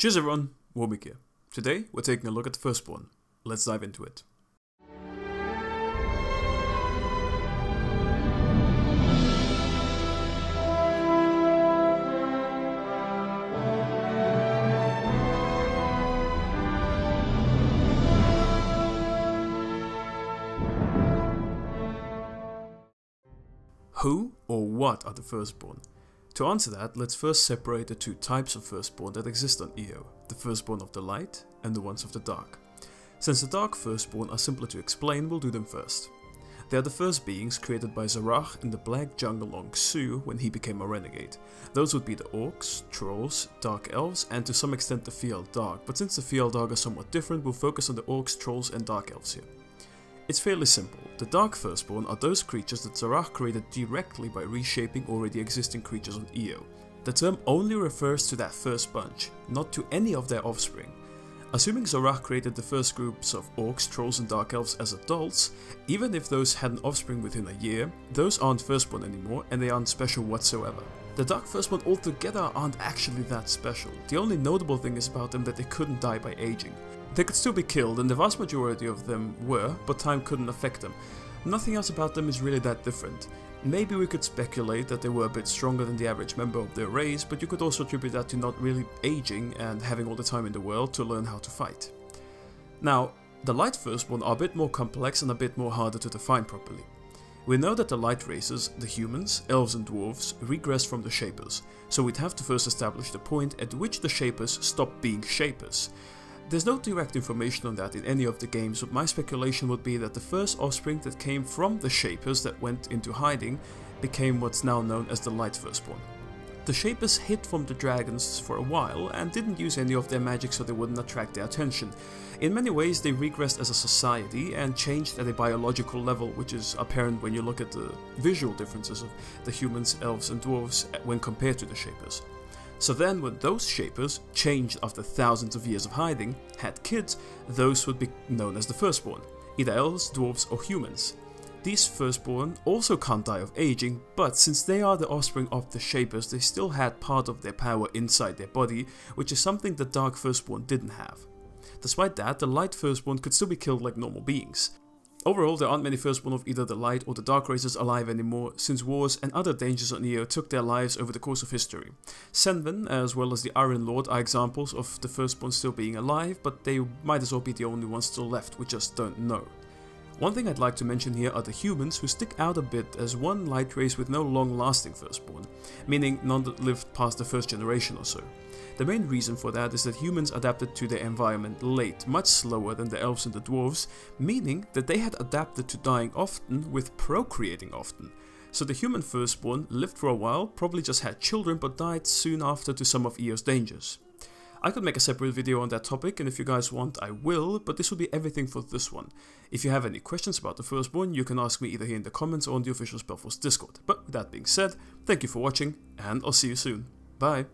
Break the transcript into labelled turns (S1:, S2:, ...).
S1: Cheers everyone, Warmick here. Today we're taking a look at the Firstborn. Let's dive into it. Who or what are the Firstborn? To answer that, let's first separate the two types of Firstborn that exist on Io, the Firstborn of the Light and the ones of the Dark. Since the Dark Firstborn are simpler to explain, we'll do them first. They are the first beings created by Xerath in the Black Jungle on Xu when he became a renegade. Those would be the Orcs, Trolls, Dark Elves and to some extent the Fjealdark, but since the Fjealdark are somewhat different, we'll focus on the Orcs, Trolls and Dark Elves here. It's fairly simple. The Dark Firstborn are those creatures that Xerath created directly by reshaping already existing creatures on Io. The term only refers to that first bunch, not to any of their offspring. Assuming Xerath created the first groups of Orcs, Trolls and Dark Elves as adults, even if those had an offspring within a year, those aren't Firstborn anymore and they aren't special whatsoever. The Dark Firstborn altogether aren't actually that special. The only notable thing is about them that they couldn't die by aging. They could still be killed, and the vast majority of them were, but time couldn't affect them. Nothing else about them is really that different. Maybe we could speculate that they were a bit stronger than the average member of their race, but you could also attribute that to not really aging and having all the time in the world to learn how to fight. Now, the Light Firstborn are a bit more complex and a bit more harder to define properly. We know that the Light races, the humans, elves and dwarves, regressed from the Shapers, so we'd have to first establish the point at which the Shapers stopped being Shapers. There's no direct information on that in any of the games, but my speculation would be that the first offspring that came from the Shapers that went into hiding became what's now known as the Light Firstborn. The Shapers hid from the dragons for a while and didn't use any of their magic so they wouldn't attract their attention. In many ways they regressed as a society and changed at a biological level, which is apparent when you look at the visual differences of the humans, elves and dwarves when compared to the Shapers. So then when those Shapers, changed after thousands of years of hiding, had kids, those would be known as the Firstborn, either elves, dwarves or humans. These Firstborn also can't die of aging, but since they are the offspring of the Shapers, they still had part of their power inside their body, which is something the Dark Firstborn didn't have. Despite that, the Light Firstborn could still be killed like normal beings. Overall, there aren't many Firstborn of either the Light or the Dark races alive anymore, since wars and other dangers on Io took their lives over the course of history. Senven, as well as the Iron Lord, are examples of the Firstborn still being alive, but they might as well be the only ones still left, we just don't know. One thing I'd like to mention here are the humans, who stick out a bit as one light race with no long-lasting Firstborn, meaning none that lived past the first generation or so. The main reason for that is that humans adapted to their environment late, much slower than the elves and the dwarves, meaning that they had adapted to dying often with procreating often. So the human Firstborn lived for a while, probably just had children, but died soon after to some of Io's dangers. I could make a separate video on that topic, and if you guys want I will, but this will be everything for this one. If you have any questions about the Firstborn, you can ask me either here in the comments or on the official Spellforce Discord. But with that being said, thank you for watching, and I'll see you soon. Bye!